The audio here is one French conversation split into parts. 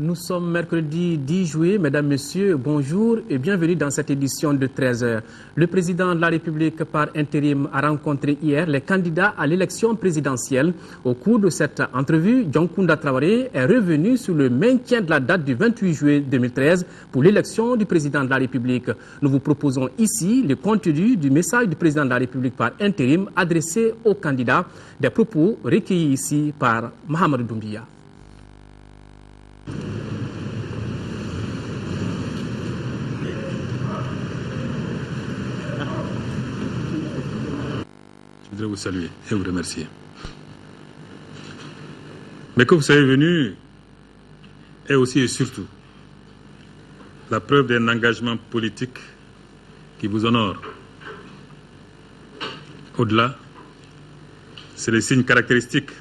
Nous sommes mercredi 10 juillet. Mesdames, Messieurs, bonjour et bienvenue dans cette édition de 13h. Le président de la République par intérim a rencontré hier les candidats à l'élection présidentielle. Au cours de cette entrevue, Dioncounda Traoré est revenu sur le maintien de la date du 28 juillet 2013 pour l'élection du président de la République. Nous vous proposons ici le contenu du message du président de la République par intérim adressé aux candidats. Des propos recueillis ici par Mohamed Doumbia. Je voudrais vous saluer et vous remercier. Mais que vous soyez venu est aussi et surtout la preuve d'un engagement politique qui vous honore. Au-delà, c'est le signe caractéristique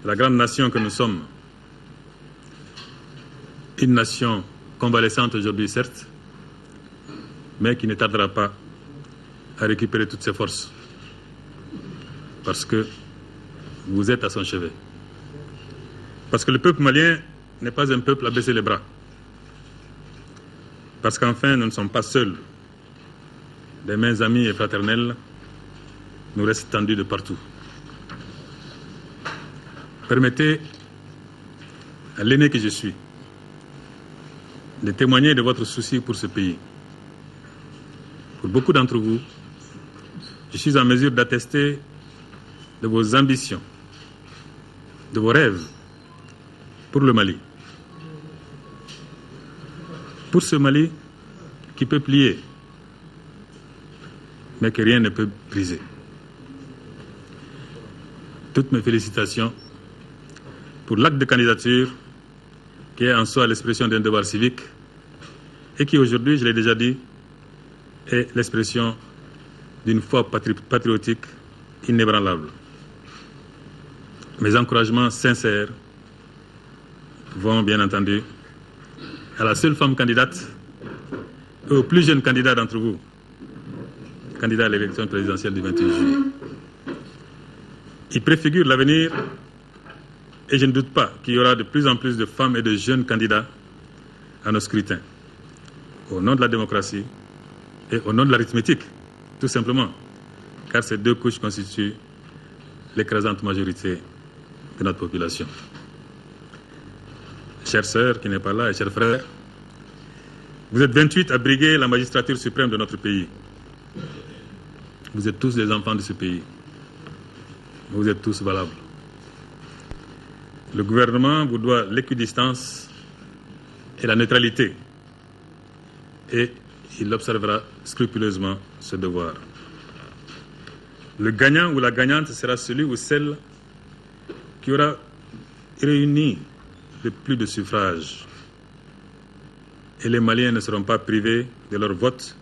de la grande nation que nous sommes. Une nation convalescente aujourd'hui, certes, mais qui ne tardera pas à récupérer toutes ses forces. Parce que vous êtes à son chevet. Parce que le peuple malien n'est pas un peuple à baisser les bras. Parce qu'enfin, nous ne sommes pas seuls. Des mains amies et fraternelles nous restent tendues de partout. Permettez à l'aîné que je suis de témoigner de votre souci pour ce pays. Pour beaucoup d'entre vous, je suis en mesure d'attester de vos ambitions, de vos rêves pour le Mali. Pour ce Mali qui peut plier, mais que rien ne peut briser. Toutes mes félicitations pour l'acte de candidature qui est en soi l'expression d'un devoir civique et qui aujourd'hui, je l'ai déjà dit, est l'expression d'une foi patriotique inébranlable. Mes encouragements sincères vont bien entendu à la seule femme candidate et au plus jeune candidat d'entre vous, candidat à l'élection présidentielle du 28 juillet. Il préfigure l'avenir et je ne doute pas qu'il y aura de plus en plus de femmes et de jeunes candidats à nos scrutins, au nom de la démocratie et au nom de l'arithmétique, tout simplement, car ces deux couches constituent l'écrasante majorité de notre population. Chère sœur qui n'est pas là et chers frères, vous êtes 28 à briguer la magistrature suprême de notre pays. Vous êtes tous des enfants de ce pays. Vous êtes tous valables. Le gouvernement vous doit l'équidistance et la neutralité. Et il observera scrupuleusement ce devoir. Le gagnant ou la gagnante sera celui ou celle qui aura réuni le plus de suffrages. Et les Maliens ne seront pas privés de leur vote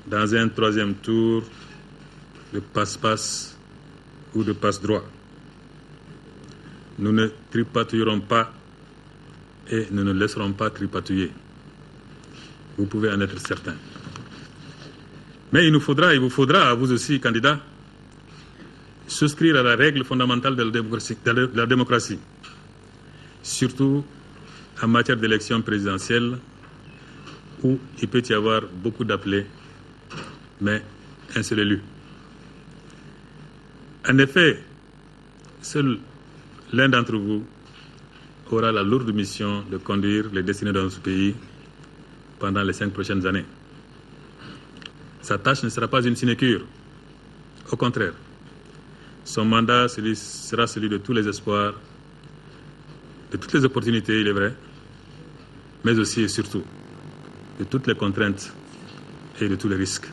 dans un troisième tour de passe-passe ou de passe-droit. Nous ne tripatouillerons pas et nous ne laisserons pas tripatouiller. Vous pouvez en être certain. Mais il vous faudra à vous aussi, candidats, souscrire à la règle fondamentale de la démocratie, surtout en matière d'élection présidentielle, où il peut y avoir beaucoup d'appelés, mais un seul élu. En effet, seul l'un d'entre vous aura la lourde mission de conduire les destinées de notre pays pendant les 5 prochaines années. Sa tâche ne sera pas une sinécure. Au contraire, son mandat sera celui de tous les espoirs, de toutes les opportunités, il est vrai, mais aussi et surtout de toutes les contraintes et de tous les risques.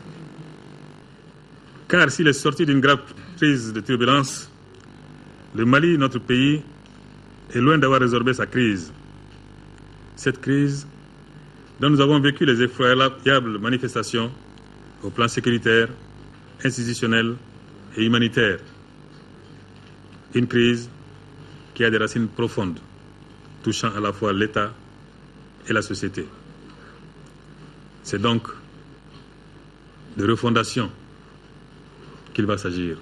Car s'il est sorti d'une grave crise de turbulence, le Mali, notre pays, est loin d'avoir résorbé sa crise. Cette crise dont nous avons vécu les effroyables manifestations au plan sécuritaire, institutionnel et humanitaire. Une crise qui a des racines profondes, touchant à la fois l'État et la société. C'est donc de refondation qu'il va s'agir.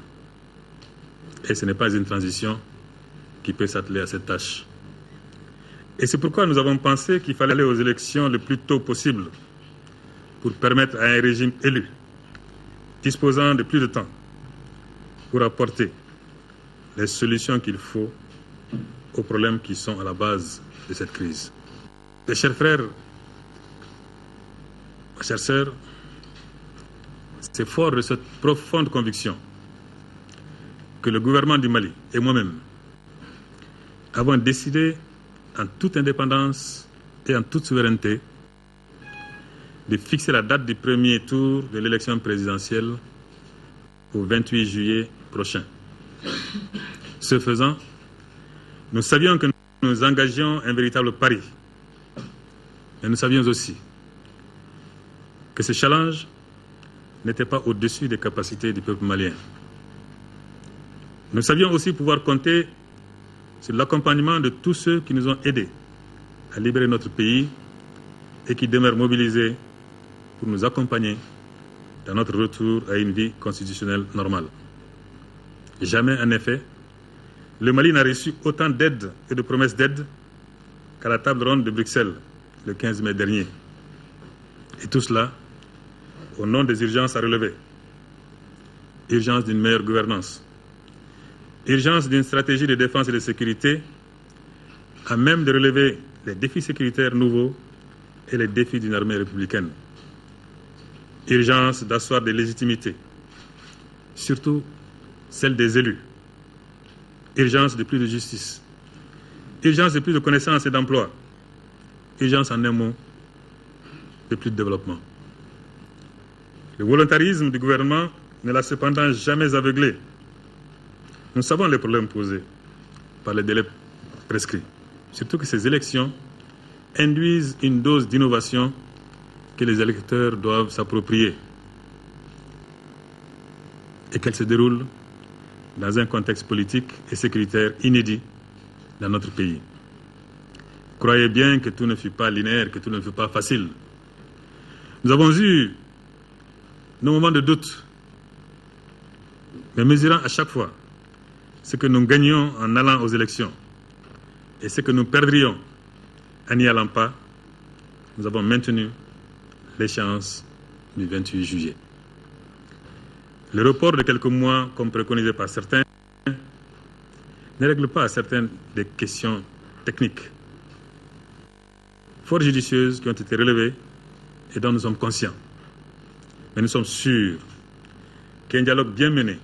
Et ce n'est pas une transition qui peut s'atteler à cette tâche. Et c'est pourquoi nous avons pensé qu'il fallait aller aux élections le plus tôt possible pour permettre à un régime élu, disposant de plus de temps, pour apporter les solutions qu'il faut aux problèmes qui sont à la base de cette crise. Mes chers frères, mes chères sœurs, c'est fort de cette profonde conviction que le gouvernement du Mali et moi-même avons décidé en toute indépendance et en toute souveraineté de fixer la date du premier tour de l'élection présidentielle au 28 juillet prochain. Ce faisant, nous savions que nous engagions un véritable pari. Mais nous savions aussi que ce challenge n'était pas au-dessus des capacités du peuple malien. Nous savions aussi pouvoir compter sur l'accompagnement de tous ceux qui nous ont aidés à libérer notre pays et qui demeurent mobilisés pour nous accompagner dans notre retour à une vie constitutionnelle normale. Jamais, en effet, le Mali n'a reçu autant d'aide et de promesses d'aide qu'à la table ronde de Bruxelles le 15 mai dernier. Et tout cela au nom des urgences à relever. Urgence d'une meilleure gouvernance. Urgence d'une stratégie de défense et de sécurité à même de relever les défis sécuritaires nouveaux et les défis d'une armée républicaine. Urgence d'asseoir des légitimités, surtout celle des élus. Urgence de plus de justice. Urgence de plus de connaissances et d'emploi. Urgence, en un mot, de plus de développement. Le volontarisme du gouvernement ne l'a cependant jamais aveuglé. Nous savons les problèmes posés par les délais prescrits. Surtout que ces élections induisent une dose d'innovation que les électeurs doivent s'approprier et qu'elles se déroulent dans un contexte politique et sécuritaire inédit dans notre pays. Croyez bien que tout ne fut pas linéaire, que tout ne fut pas facile. Nous avons eu nos moments de doute, mais mesurant à chaque fois ce que nous gagnions en allant aux élections et ce que nous perdrions en n'y allant pas, nous avons maintenu l'échéance du 28 juillet. Le report de quelques mois, comme préconisé par certains, ne règle pas certaines des questions techniques fort judicieuses qui ont été relevées et dont nous sommes conscients. Mais nous sommes sûrs qu'un dialogue bien mené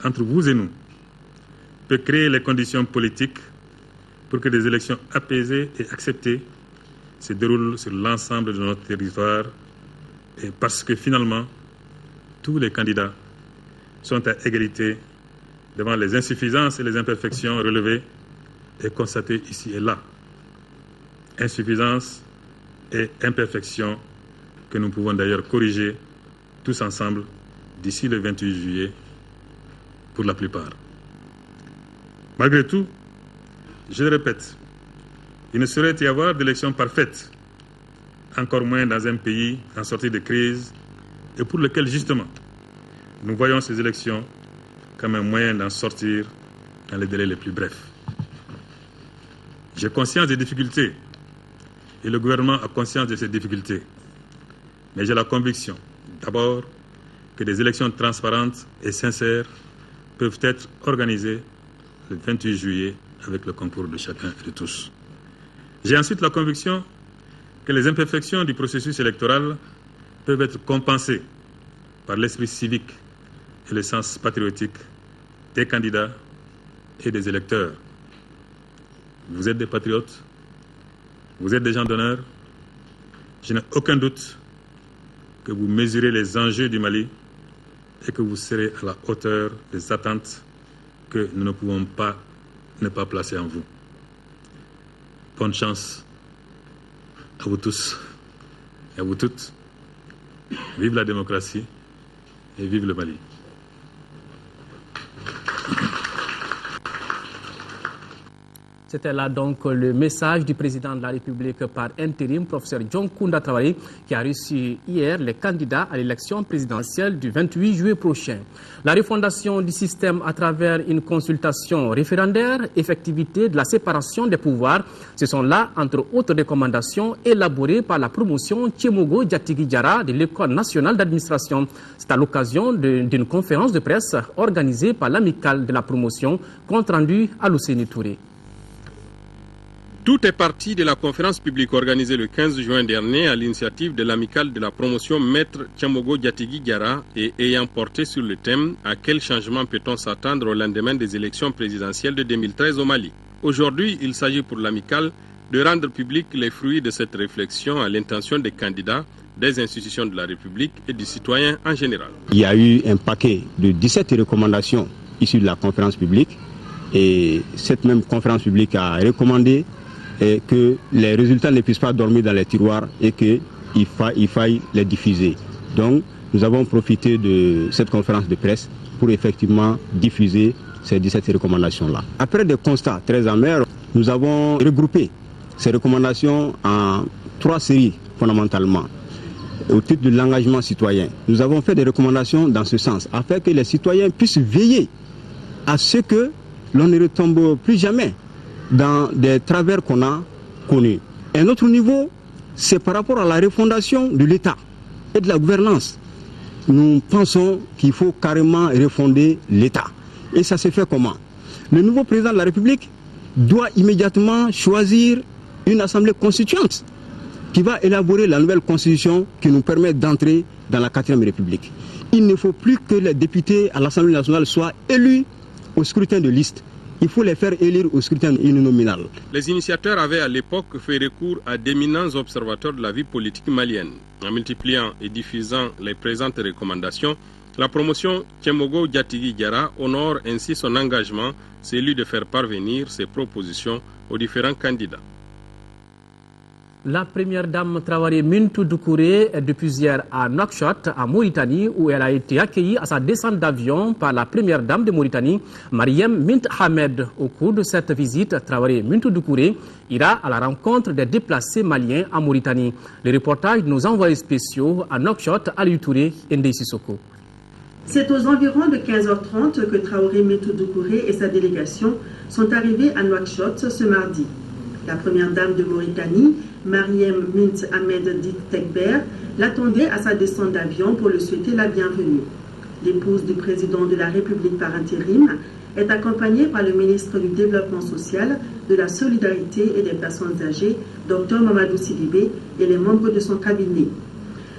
entre vous et nous peut créer les conditions politiques pour que des élections apaisées et acceptées se déroulent sur l'ensemble de notre territoire, et parce que finalement, tous les candidats sont à égalité devant les insuffisances et les imperfections relevées et constatées ici et là. Insuffisances et imperfections que nous pouvons d'ailleurs corriger tous ensemble d'ici le 28 juillet pour la plupart. Malgré tout, je le répète, il ne saurait y avoir d'élection parfaite, encore moins dans un pays en sortie de crise et pour lequel justement nous voyons ces élections comme un moyen d'en sortir dans les délais les plus brefs. J'ai conscience des difficultés et le gouvernement a conscience de ces difficultés. Mais j'ai la conviction, d'abord, que des élections transparentes et sincères peuvent être organisées le 28 juillet avec le concours de chacun et de tous. J'ai ensuite la conviction que les imperfections du processus électoral peuvent être compensées par l'esprit civique et le sens patriotique des candidats et des électeurs. Vous êtes des patriotes, vous êtes des gens d'honneur. Je n'ai aucun doute que vous mesurez les enjeux du Mali et que vous serez à la hauteur des attentes que nous ne pouvons pas ne pas placer en vous. Bonne chance à vous tous et à vous toutes. Vive la démocratie et vive le Mali. C'était là donc le message du président de la République par intérim, professeur John Kounda Traoré, qui a reçu hier les candidats à l'élection présidentielle du 28 juillet prochain. La refondation du système à travers une consultation référendaire, effectivité de la séparation des pouvoirs, ce sont là, entre autres recommandations, élaborées par la promotion Tchemogo Diatigi Diarra de l'École nationale d'administration. C'est à l'occasion d'une conférence de presse organisée par l'amicale de la promotion, compte rendu à Luceni Touré. Tout est parti de la conférence publique organisée le 15 juin dernier à l'initiative de l'amicale de la promotion Maître Tchemogo Diatigi Diarra et ayant porté sur le thème « À quel changement peut-on s'attendre au lendemain des élections présidentielles de 2013 au Mali ?» Aujourd'hui, il s'agit pour l'amicale de rendre public les fruits de cette réflexion à l'intention des candidats, des institutions de la République et des citoyens en général. Il y a eu un paquet de 17 recommandations issues de la conférence publique et cette même conférence publique a recommandé que les résultats ne puissent pas dormir dans les tiroirs et qu'il faille les diffuser. Donc, nous avons profité de cette conférence de presse pour effectivement diffuser ces 17 recommandations-là. Après des constats très amers, nous avons regroupé ces recommandations en 3 séries fondamentalement. Au titre de l'engagement citoyen, nous avons fait des recommandations dans ce sens, afin que les citoyens puissent veiller à ce que l'on ne retombe plus jamais dans des travers qu'on a connus. Un autre niveau, c'est par rapport à la refondation de l'État et de la gouvernance. Nous pensons qu'il faut carrément refonder l'État. Et ça se fait comment? Le nouveau président de la République doit immédiatement choisir une assemblée constituante qui va élaborer la nouvelle constitution qui nous permet d'entrer dans la 4e République. Il ne faut plus que les députés à l'Assemblée nationale soient élus au scrutin de liste. Il faut les faire élire au scrutin uninominal. Les initiateurs avaient à l'époque fait recours à d'éminents observateurs de la vie politique malienne. En multipliant et diffusant les présentes recommandations, la promotion Tchemogo Diatigi Diarra honore ainsi son engagement, celui de faire parvenir ses propositions aux différents candidats. La première dame Traoré Mintou Doucouré est depuis hier à Nouakchott, en Mauritanie, où elle a été accueillie à sa descente d'avion par la première dame de Mauritanie, Mariem Mint Hamed. Au cours de cette visite, Traoré Mintou Doucouré ira à la rencontre des déplacés maliens en Mauritanie. Les reportages de nos envoyés spéciaux à Nouakchott, Aliou Touré et Ndeye Sissoko. C'est aux environs de 15h30 que Traoré Mintou Doucouré et sa délégation sont arrivés à Nouakchott ce mardi. La première dame de Mauritanie, Mariem Mint Hamed Dit Tekber, l'attendait à sa descente d'avion pour lui souhaiter la bienvenue. L'épouse du président de la République par intérim est accompagnée par le ministre du Développement social, de la Solidarité et des personnes âgées, Dr Mamadou Sidibé, et les membres de son cabinet.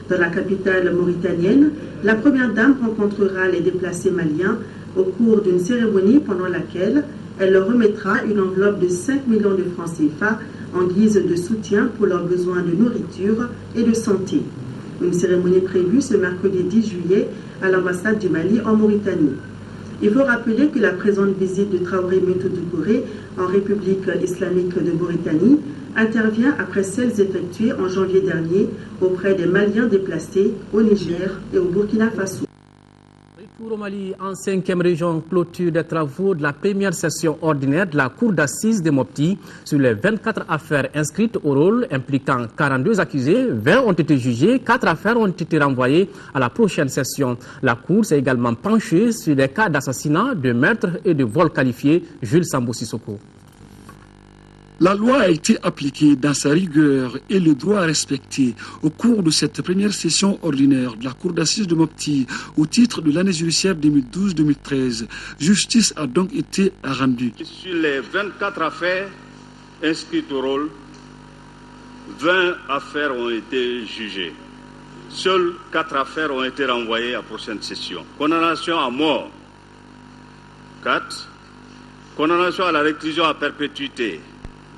Dans la capitale mauritanienne, la première dame rencontrera les déplacés maliens au cours d'une cérémonie pendant laquelle elle leur remettra une enveloppe de 5 millions de francs CFA en guise de soutien pour leurs besoins de nourriture et de santé. Une cérémonie prévue ce mercredi 10 juillet à l'ambassade du Mali en Mauritanie. Il faut rappeler que la présente visite de Traoré Mintou Doucouré en République islamique de Mauritanie intervient après celles effectuées en janvier dernier auprès des Maliens déplacés au Niger et au Burkina Faso. Retour au Mali, en 5e région, clôture des travaux de la première session ordinaire de la Cour d'assises de Mopti. Sur les 24 affaires inscrites au rôle impliquant 42 accusés, 20 ont été jugés, 4 affaires ont été renvoyées à la prochaine session. La Cour s'est également penchée sur les cas d'assassinat, de meurtre et de vol qualifié. Jules Sambou Sissoko. La loi a été appliquée dans sa rigueur et le droit respecté au cours de cette première session ordinaire de la Cour d'assises de Mopti au titre de l'année judiciaire 2012-2013. Justice a donc été rendue. Sur les 24 affaires inscrites au rôle, 20 affaires ont été jugées. Seules 4 affaires ont été renvoyées à la prochaine session. Condamnation à mort, 4. Condamnation à la réclusion à perpétuité,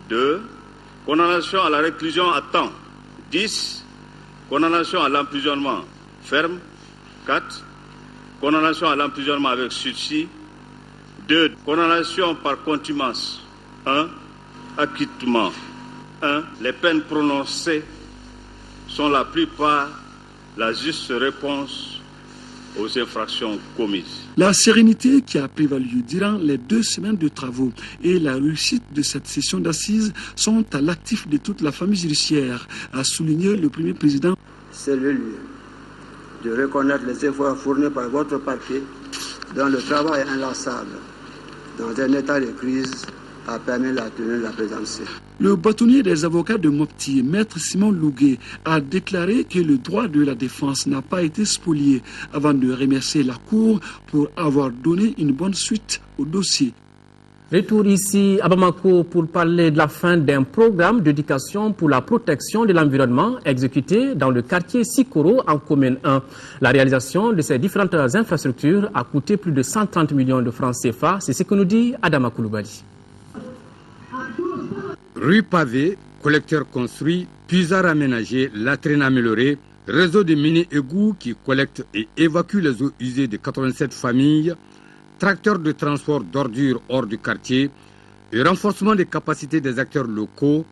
2. Condamnation à la réclusion à temps, 10. Condamnation à l'emprisonnement ferme, 4. Condamnation à l'emprisonnement avec sursis, 2. Condamnation par contumace, 1. Acquittement, 1. Les peines prononcées sont la plupart la juste réponse aux infractions commises. La sérénité qui a prévalu durant les 2 semaines de travaux et la réussite de cette session d'assises sont à l'actif de toute la famille judiciaire, a souligné le premier président. C'est le lieu de reconnaître les efforts fournis par votre parquet dont le travail inlassable dans un état de crise a permis la tenue de la présence. Le bâtonnier des avocats de Mopti, Maître Simon Lougué, a déclaré que le droit de la défense n'a pas été spolié avant de remercier la Cour pour avoir donné une bonne suite au dossier. Retour ici à Bamako pour parler de la fin d'un programme d'éducation pour la protection de l'environnement exécuté dans le quartier Sikoro en commune 1. La réalisation de ces différentes infrastructures a coûté plus de 130 millions de francs CFA. C'est ce que nous dit Adama Koulibaly. Rue pavée, collecteur construit, puisard aménagé, latrine améliorée, réseau de mini-égouts qui collectent et évacuent les eaux usées de 87 familles, tracteurs de transport d'ordures hors du quartier et renforcement des capacités des acteurs locaux,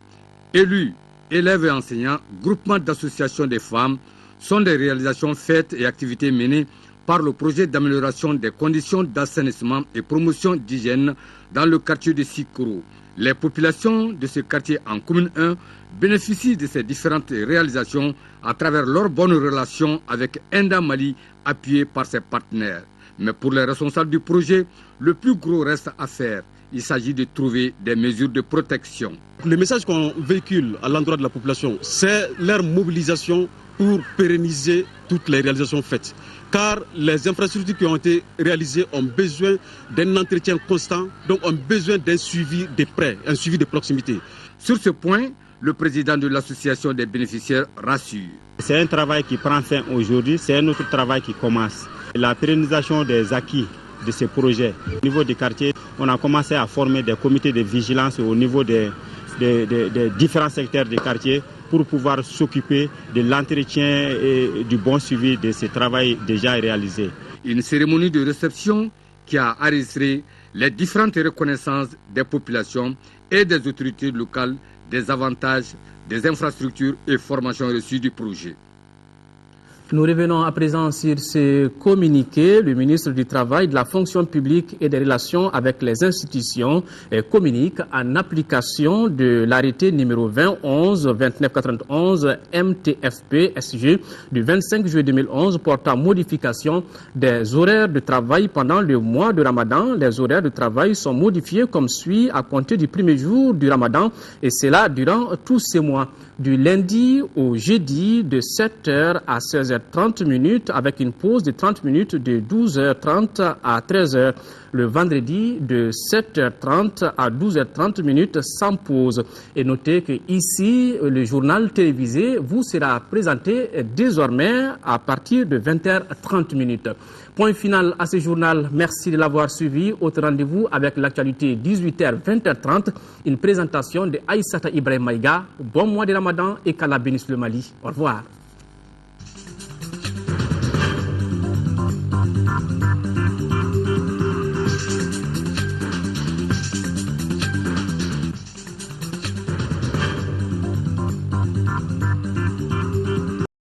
élus, élèves et enseignants, groupements d'associations des femmes sont des réalisations faites et activités menées par le projet d'amélioration des conditions d'assainissement et promotion d'hygiène dans le quartier de Sikoro. Les populations de ce quartier en commune 1 bénéficient de ces différentes réalisations à travers leurs bonnes relations avec Enda Mali appuyé par ses partenaires. Mais pour les responsables du projet, le plus gros reste à faire. Il s'agit de trouver des mesures de protection. Le message qu'on véhicule à l'endroit de la population, c'est leur mobilisation pour pérenniser toutes les réalisations faites. Car les infrastructures qui ont été réalisées ont besoin d'un entretien constant, donc ont besoin d'un suivi de près, un suivi de proximité. Sur ce point, le président de l'association des bénéficiaires rassure. C'est un travail qui prend fin aujourd'hui, c'est un autre travail qui commence. La pérennisation des acquis de ces projets. Au niveau des quartiers, on a commencé à former des comités de vigilance au niveau des différents secteurs des quartiers pour pouvoir s'occuper de l'entretien et du bon suivi de ce travail déjà réalisé. Une cérémonie de réception qui a enregistré les différentes reconnaissances des populations et des autorités locales des avantages, des infrastructures et formations reçues du projet. Nous revenons à présent sur ce communiqué. Le ministre du Travail, de la Fonction publique et des Relations avec les institutions communique en application de l'arrêté numéro 2011-2991 MTFP-SG du 25 juillet 2011 portant modification des horaires de travail pendant le mois de Ramadan. Les horaires de travail sont modifiés comme suit à compter du premier jour du Ramadan et c'est là durant tous ces mois. Du lundi au jeudi de 7h à 16h30 avec une pause de 30 minutes de 12h30 à 13h. Le vendredi de 7h30 à 12h30 sans pause. Et notez que ici, le journal télévisé vous sera présenté désormais à partir de 20h30. Point final à ce journal. Merci de l'avoir suivi. Autre rendez-vous avec l'actualité 18h, 20h30. Une présentation de Aïssata Ibrahim Maïga. Bon mois de Ramadan et qu'Allah bénisse le Mali. Au revoir.